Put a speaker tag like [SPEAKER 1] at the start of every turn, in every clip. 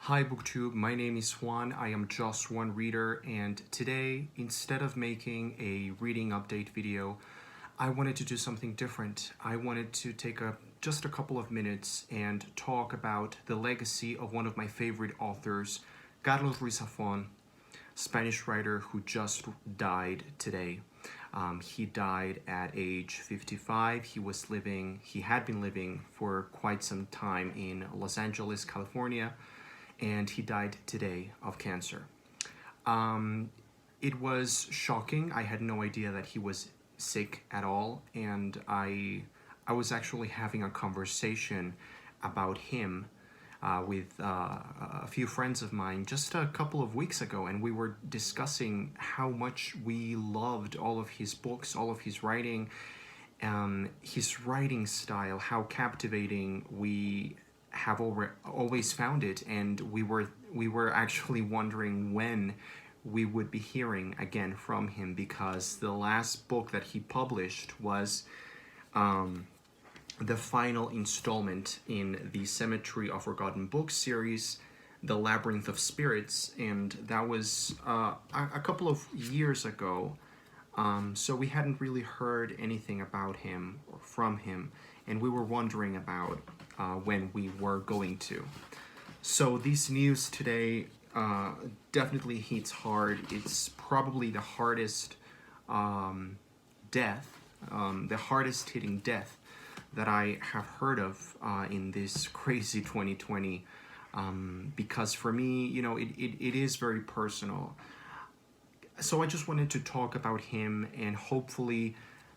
[SPEAKER 1] Hi BookTube, my name is Juan. I am just one reader, and today, instead of making a reading update video, I wanted to do something different. I wanted to take just a couple of minutes and talk about the legacy of one of my favorite authors, Ruiz, Spanish writer who just died today. He died at age 55. He had been living for quite some time in Los Angeles, California, and he died today of cancer. It was shocking. I had no idea that he was sick at all, and I was actually having a conversation about him with a few friends of mine just a couple of weeks ago, and we were discussing how much we loved all of his books, all of his writing style, how captivating we have always found it, and we were actually wondering when we would be hearing again from him, because the last book that he published was the final installment in the Cemetery of Forgotten Books series, The Labyrinth of Spirits, and that was a couple of years ago. So we hadn't really heard anything about him or from him, and we were wondering about when we were going to. So this news today definitely hits hard. It's probably the hardest death, the hardest hitting death that I have heard of in this crazy 2020, because for me, it is very personal. So I just wanted to talk about him and hopefully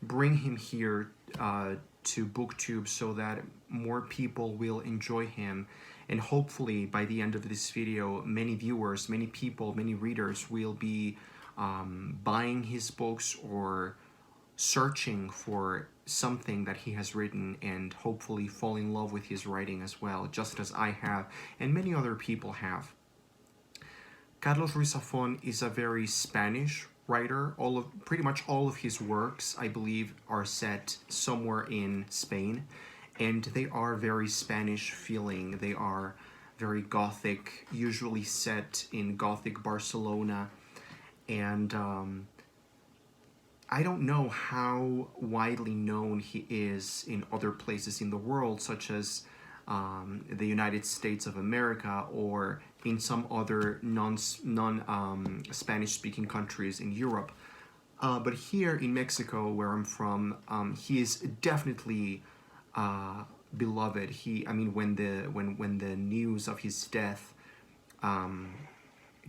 [SPEAKER 1] bring him here to BookTube so that more people will enjoy him, and hopefully by the end of this video, many viewers, many people, many readers will be buying his books or searching for something that he has written and hopefully fall in love with his writing as well, just as I have and many other people have. Ruiz is a very Spanish writer. Pretty much all of his works, I believe, are set somewhere in Spain, and they are very Spanish feeling. They are very Gothic, usually set in Gothic Barcelona, and I don't know how widely known he is in other places in the world, such as the United States of America, or in some other non-Spanish-speaking countries in Europe. But here in Mexico, where I'm from, he is definitely beloved. When the news of his death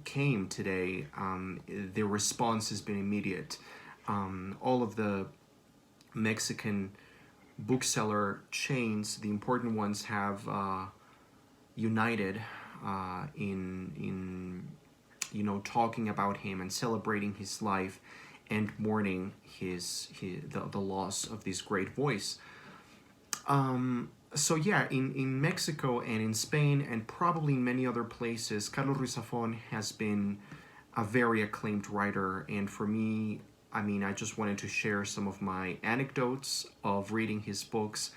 [SPEAKER 1] came today, the response has been immediate. All of the Mexican bookseller chains, the important ones, have united in talking about him and celebrating his life and mourning the loss of this great voice. So yeah, in Mexico and in Spain and probably in many other places, Ruiz has been a very acclaimed writer, and for me, I just wanted to share some of my anecdotes of reading his books,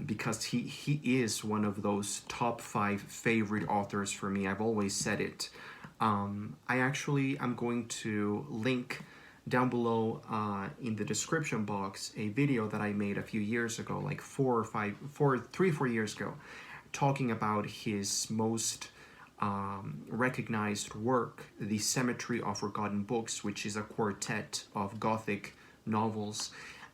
[SPEAKER 1] because he is one of those top 5 favorite authors for me. I've always said it. I'm going to link down below in the description box a video that I made a few years ago, like 4 years ago, talking about his most recognized work, The Cemetery of Forgotten Books, which is a quartet of Gothic novels.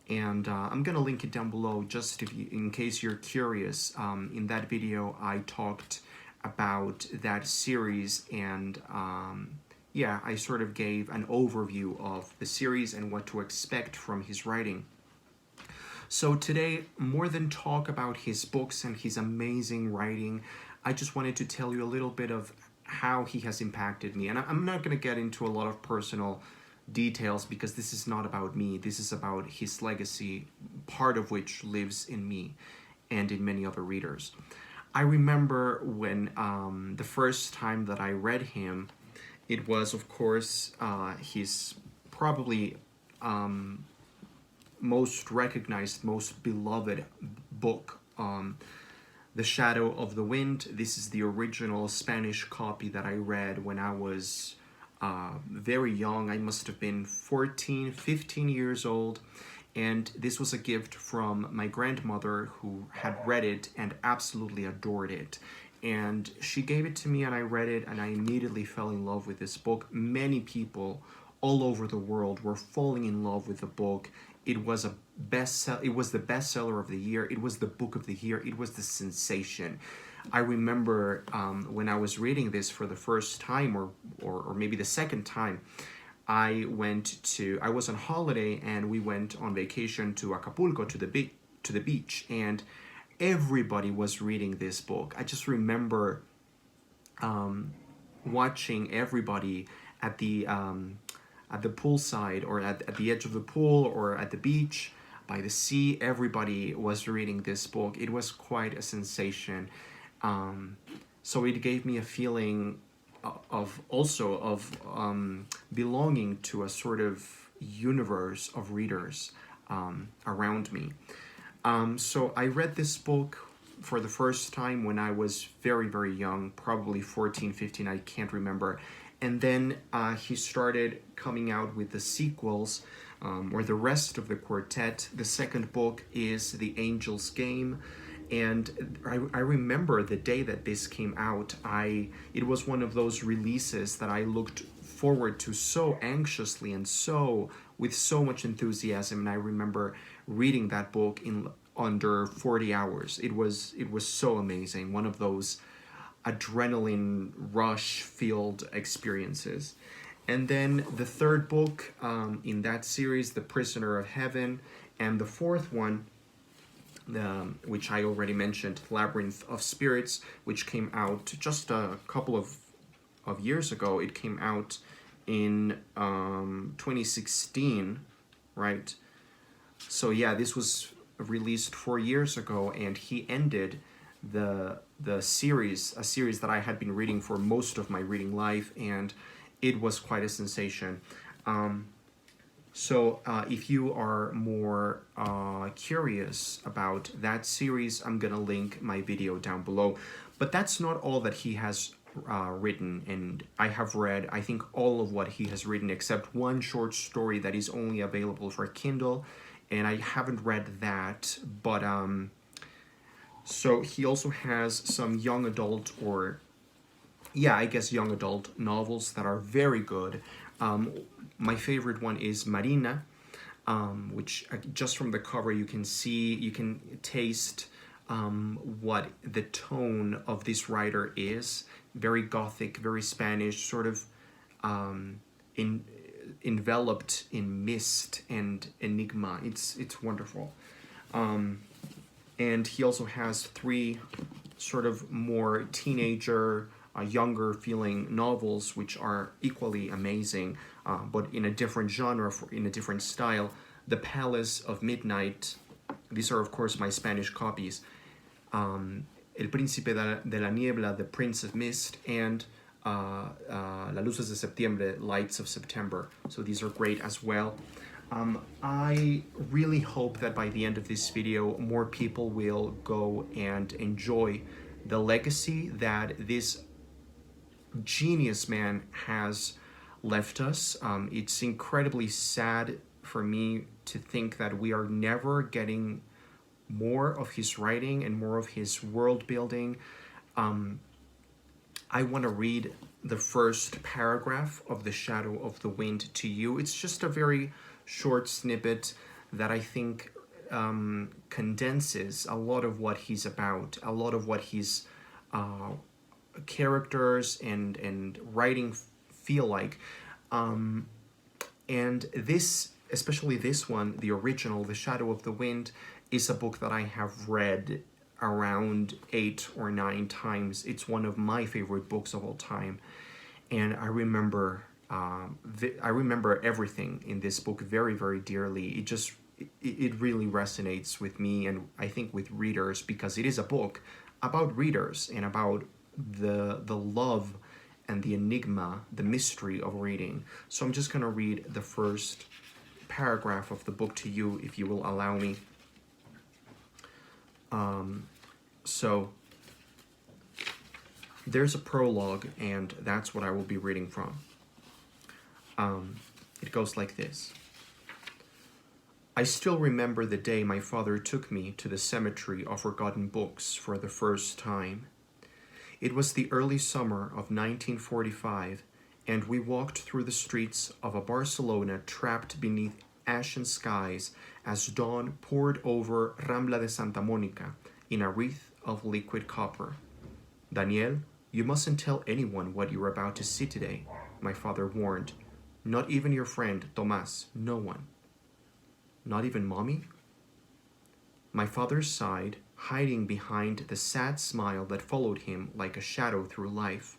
[SPEAKER 1] And I'm gonna link it down below just in case you're curious. In that video, I talked about that series, and yeah, I sort of gave an overview of the series and what to expect from his writing. So today, more than talk about his books and his amazing writing, I just wanted to tell you a little bit of how he has impacted me. And I'm not going to get into a lot of personal details, because this is not about me. This is about his legacy, part of which lives in me and in many other readers. I remember when the first time that I read him, it was, of course, his probably most recognized, most beloved book, The Shadow of the Wind. This is the original Spanish copy that I read when I was very young. I must have been 14, 15 years old. And this was a gift from my grandmother, who had read it and absolutely adored it. And she gave it to me and I read it and I immediately fell in love with this book. Many people all over the world were falling in love with the book. It was it was the bestseller of the year. It was the book of the year. It was the sensation. I remember when I was reading this for the first time, or maybe the second time, I was on holiday and we went on vacation to Acapulco, to the beach, and everybody was reading this book. I just remember watching everybody at the poolside, or at the edge of the pool, or at the beach by the sea. Everybody was reading this book. It was quite a sensation. So it gave me a feeling of belonging to a sort of universe of readers around me. So I read this book for the first time when I was very, very young, probably 14, 15, I can't remember. And then he started coming out with the sequels, or the rest of the quartet. The second book is The Angel's Game. And I remember the day that this came out, it was one of those releases that I looked forward to so anxiously and with so much enthusiasm. And I remember reading that book in under 40 hours. It was so amazing. One of those adrenaline rush filled experiences. And then the third book in that series, The Prisoner of Heaven, and the fourth one, which I already mentioned, Labyrinth of Spirits, which came out just a couple of years ago. It came out in 2016, right? So yeah, this was released 4 years ago, and he ended the series, a series that I had been reading for most of my reading life, and it was quite a sensation. So if you are more curious about that series, I'm gonna link my video down below. But that's not all that he has written, and I have read, I think, all of what he has written except one short story that is only available for Kindle, and I haven't read that. But so he also has some young adult, or yeah, I guess young adult novels that are very good. My favorite one is Marina, which just from the cover you can taste what the tone of this writer is. Very Gothic, very Spanish, sort of enveloped in mist and enigma. It's wonderful. And he also has 3 sort of more teenager, younger feeling novels, which are equally amazing, but in a different genre, in a different style. The Palace of Midnight. These are, of course, my Spanish copies. El Príncipe de la Niebla, The Prince of Mist, and La Luces de Septiembre, Lights of September. So these are great as well. I really hope that by the end of this video, more people will go and enjoy the legacy that this genius man has left us. It's incredibly sad for me to think that we are never getting more of his writing and more of his world building. I want to read the first paragraph of The Shadow of the Wind to you. It's just a very short snippet that I think condenses a lot of what he's about, a lot of what his characters and writing feel like. And this, especially this one, the original, The Shadow of the Wind, is a book that I have read around 8 or 9 times. It's one of my favorite books of all time. And I remember everything in this book very, very dearly. It really resonates with me, and I think with readers, because it is a book about readers and about the love and the enigma, the mystery of reading. So I'm just gonna read the first paragraph of the book to you, if you will allow me. So There's a prologue, and that's what I will be reading from. It goes like this. I still remember the day my father took me to the cemetery of forgotten books for the first time. It was the early summer of 1945, and we walked through the streets of a Barcelona trapped beneath ashen skies as dawn poured over Rambla de Santa Monica in a wreath of liquid copper. Daniel, you mustn't tell anyone what you're about to see today, my father warned. Not even your friend, Tomás, no one. Not even Mommy? My father sighed, hiding behind the sad smile that followed him like a shadow through life.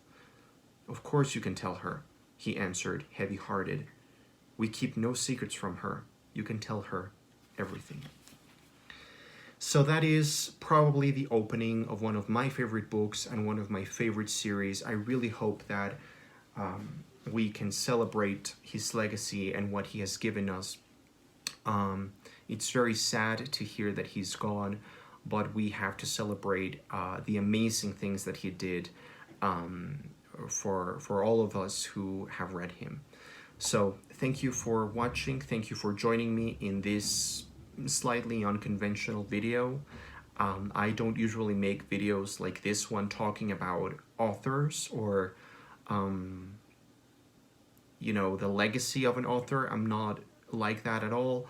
[SPEAKER 1] Of course you can tell her, he answered, heavy-hearted. We keep no secrets from her. You can tell her everything. So that is probably the opening of one of my favorite books and one of my favorite series. I really hope that we can celebrate his legacy and what he has given us. It's very sad to hear that he's gone, but we have to celebrate the amazing things that he did for all of us who have read him. So thank you for watching. Thank you for joining me in this slightly unconventional video. I don't usually make videos like this one talking about authors or you know, the legacy of an author. I'm not like that at all,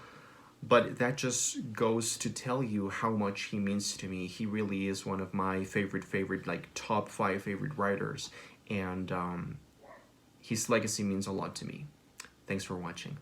[SPEAKER 1] but that just goes to tell you how much he means to me. He really is one of my favorite, like top 5 favorite writers, and his legacy means a lot to me. Thanks for watching.